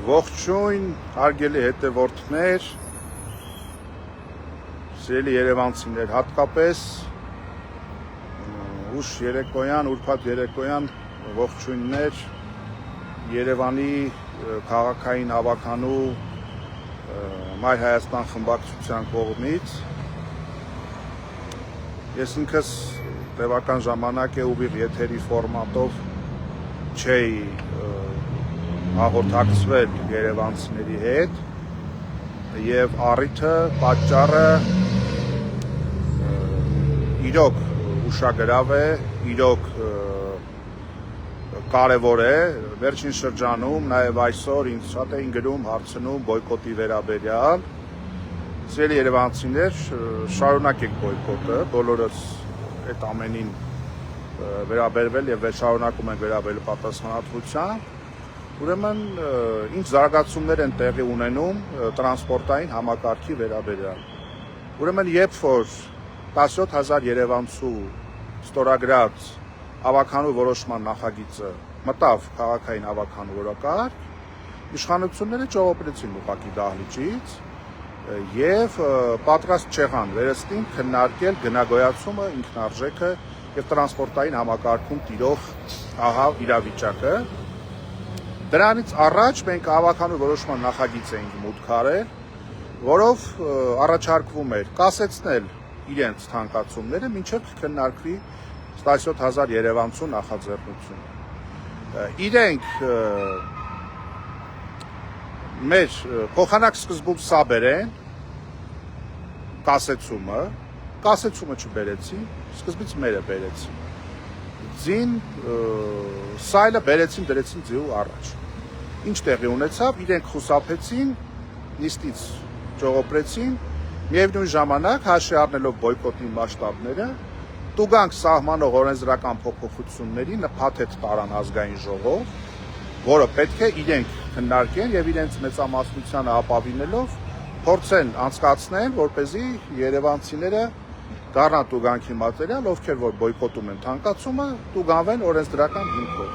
Ողջույն, հարգելի հետևորդներ, սիրելի երևանցիներ, հատկապես ուշ երեկոյան, ուրբաթ երեկոյան ողջույններ Երևանի քաղաքային հավաքանու Մայր Հայաստան խմբակցության կողմից։ Ես ինքս տևական ժամանակ է ուղիղ եթերի ֆորմատով չէի հաղորդակցվել երևանցիների հետ եւ առիթը, պատճառը իրոք ուշագրավ է, իրոք կարևոր է, վերջին շրջանում, նաեւ այսօր ինձ շատ էին գրում, հարցնում բոյկոտի վերաբերյալ։ Սիրելի երևանցիներ, շարունակեք բոյկոտը, բոլորս այդ ամենին վերաբերվել եւ շարունակում ենք վերաբերել պատասխանատվությամբ։ Ուրեմն ինչ զարգացումներ են տեղի ունենում տրանսպորտային համակարգի վերաբերյալ։ Ուրեմն երբ որ 17000 երևանցու ստորագրած հավաքանու որոշման նախագիծը մտավ քաղաքային հավաքանու օրակարգ, իշխանությունները ճողոպրեցին ուղղակի դահլիճից եւ պատրաստ չեղան վերստին քննարկել գնագոյացումը, ինքնարժեքը եւ տրանսպորտային համակարգում տիրող ահա իրավիճակը։ Դրանից առաջ մենք հավաքանու որոշման նախագիծ էինք մուտք արել, որով առաջարկվում էր կասեցնել իրենց թանկացումները, մինչև քննարկվի 17000 երևանցու նախաձեռնությունը։ Իրենք մեր փոխանակ սկզբում սա բերեն կասեցումը չբերեցին, սկզբից մերը բերեցին։ Ձին սայլը բերեցին, դրեցին ձիու առաջ։ Ինչ տեղի ունեցավ, իրենք խուսափեցին, նիստից ճողոպրեցին, միևնույն ժամանակ հաշվի առնելով բոյկոտի մասշտաբները, տուգանք սահմանող օրենսդրական փոփոխությունների նպատակ տարան ազգային ժողով, որը պետք է իրենք քննարկեն եւ իրենց մեծամասնությանը ապավինելով փորձեն անցկացնել, որպեսզի երևանցիները դառնան տուգանքի մատերիալ, ովքեր որ բոյկոտում են թանկացումը, տուգանվեն օրենսդրական հիմքով։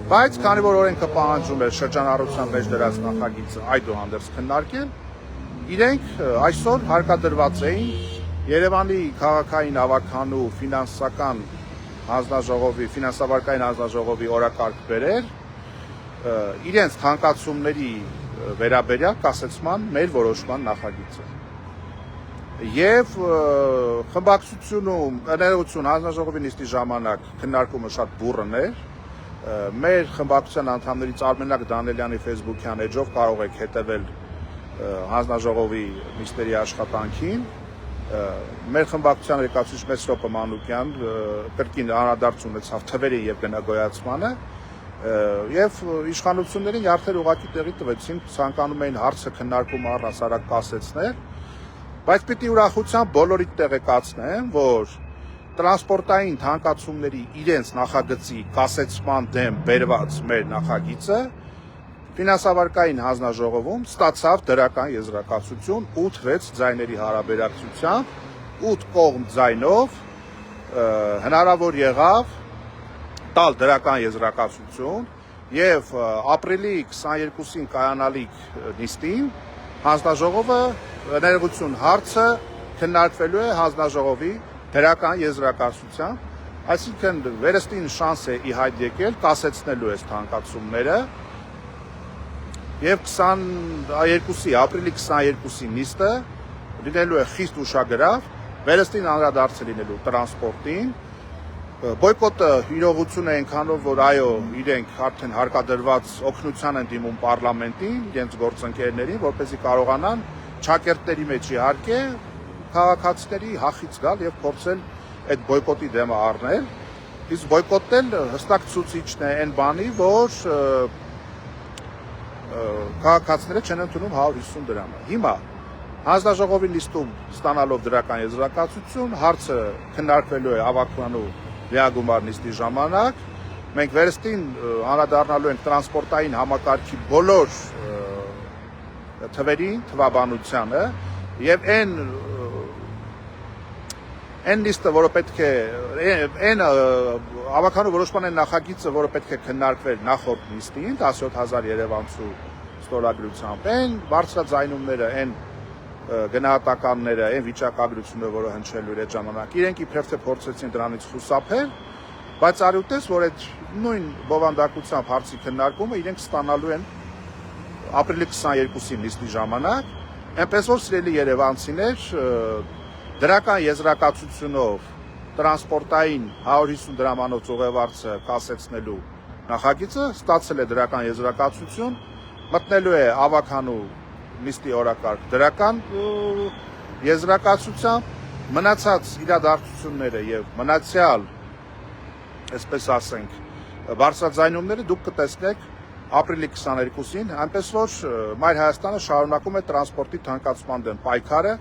Բայց քանի որ օրենքը պահանջում է շրջանառության մեջ դրած նախագիծը այդուհանդերձ քննարկել, իրենք այսօր հարկադրված էին Երևանի քաղաքային հավաքանու ֆինանսական հանձնաժողովի, ֆինանսավարկային հանձնաժողովի օրակարգ բերել իրենց թանկացումների վերաբերյալ կասեցման մեր որոշման նախագիծը։ Եվ խմբակցությունում ներողություն հանձնաժողովի նիստի ժամանակ քննարկումը շատ բուռն էր։ Մեր խմբակցության անդամներից Արմենակ Դանելյանի Facebook-յան էջով կարող եք հետևել հանձնաժողովի նիստերի աշխատանքին։ Մեր խմբակցության ներկայացուցիչ Մեսրոպ Մանուկյան կրկին անդրադարձ ունեցավ թվերի եւ գնագոյացմանը եւ իշխանություններին յարդեր ուղղակի տեղի տվեցին, ցանկանում էին հարցը քննարկում առհասարակ կասեցնել, բայց պիտի ուրախությամբ բոլորիդ տեղեկացնեմ, որ տրանսպորտային թանկացումների իրենց նախագծի կասեցման դեմ բերված մեր նախագիծը ֆինանսավարկային հանձնաժողովում ստացավ դրական եզրակացություն 8-6 ձայների հարաբերակցությամբ, 8 կողմ ձայնով հնարավոր եղավ տալ դրական եզրակացություն եւ ապրիլի 22-ին կայանալիք նիստին հանձնաժողովը ներողություն հարցը քննարկվելու է հանձնաժողովի դրական եզրակացությամբ, այսինքն վերստին շանս է ի հայտ եկել կասեցնելու այս թանկացումները եւ 22-ի ապրիլի 22-ի նիստը լինելու է խիստ ուշագրավ, վերստին անդրադարձ լինելու տրանսպորտին, բոյկոտը իրողություն է այնքանով, որ այո, իրենք արդեն հարկադրված օգնության են դիմում պարլամենտին, իրենց գործընկերներին, որպեսզի կարողանան ճակերտների մեջ իհարկե քաղաքացիների հախից գալ եւ փորձել այդ բոյկոտի դեմը առնել, իսկ բոյկոտն հստակ ցուցիչն է այն բանի, որ քաղաքացիները չեն ընդունում 150 դրամը։ Հիմա հանձնաժողովի նիստում ստանալով դրական եզրակացություն, հարցը քննարկվելու է հավաքանու լիագումար նիստի ժամանակ, մենք վերստին անդրադառնալու ենք տրանսպորտային համակարգի բոլոր թվերին, թվաբանությանը եւ այն նիստը, որը պետք է այն ավականու որոշման այն նախագիծը, որը պետք է քննարկվեր նախորդ նիստին 17000 երևանցու ստորագրությամբ, այն բարձրաձայնումները, այն գնահատականները, այն վիճակագրությունը, որը հնչելու էր այդ ժամանակ, իրենք իբրև թե փորձեցին դրանից խուսափել, բայց արուտես, որ այդ նույն բովանդակությամբ հարցի քննարկումը իրենք ստանալու են ապրիլի 22-ի նիստի ժամանակ, այնպես որ սիրելի երևանցիներ, դրական եզրակացությունով տրանսպորտային 150 դրամանոց ուղևորը կասեցնելու նախագիծը ստացել է դրական եզրակացություն, մտնելու է ավականու նիստի օրակարգ դրական եզրակացությամբ, մնացած իրադարձությունները եւ մնացյալ, այսպես ասենք, բարձրաձայնումները դուք կտեսնեք ապրիլի 22-ին, այնպես որ Մայր Հայաստանը շարունակում է տրանսպորտի թանկացման դեմ պայքարը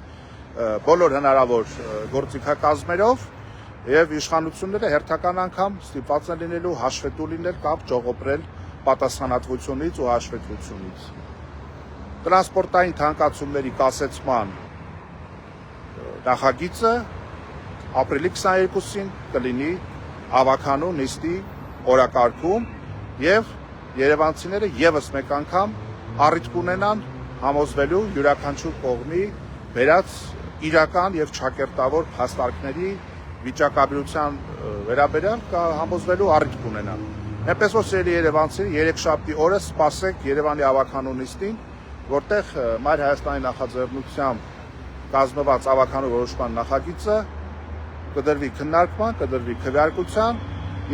բոլոր հնարավոր գործիքակազմերով եւ իշխանությունները հերթական անգամ ստիպված են լինելու հաշվետու լինել կամ ճողոպրել պատասխանատվությունից ու հաշվետվությունից։ Տրանսպորտային թանկացումների կասեցման նախագիծը ապրիլի 22-ին կլինի ավականու նիստի օրակարգում եւ երևանցիները եւս մեկ անգամ առիթ կունենան համոզվելու յուրաքանչյուր կողմի վերած իրական եւ ճակերտավոր փաստարկների վիճակագրության վերաբերյալ համոզվելու առիթ կունենան։ Այնպես որ սիրելի երևանցիներ, երեքշաբթի օրը սպասեք Երևանի ավականու նիստին, որտեղ Մայր Հայաստանի նախաձեռնությամբ կազմված ավականու որոշման նախագիծը կդրվի քննարկման, կդրվի քվեարկության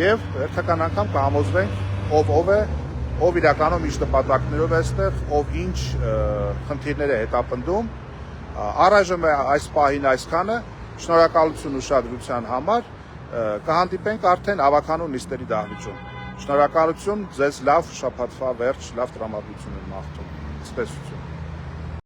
եւ հերթական անգամ կհամոզվենք ով է, ով իրականում ինչ նպատակներով է այստեղ, ով ինչ խնդիրներ է հետապնդում։ Առայժմ այս պահին այսքանը, շնորհակալություն ուշադրության համար, կհանդիպենք արդեն ավականու նիստերի դահլիճում։ Շնորհակալություն, ձեզ լավ շաբաթվա վերջ, լավ տրամադրություն եմ մաղթում։ Ցտեսություն։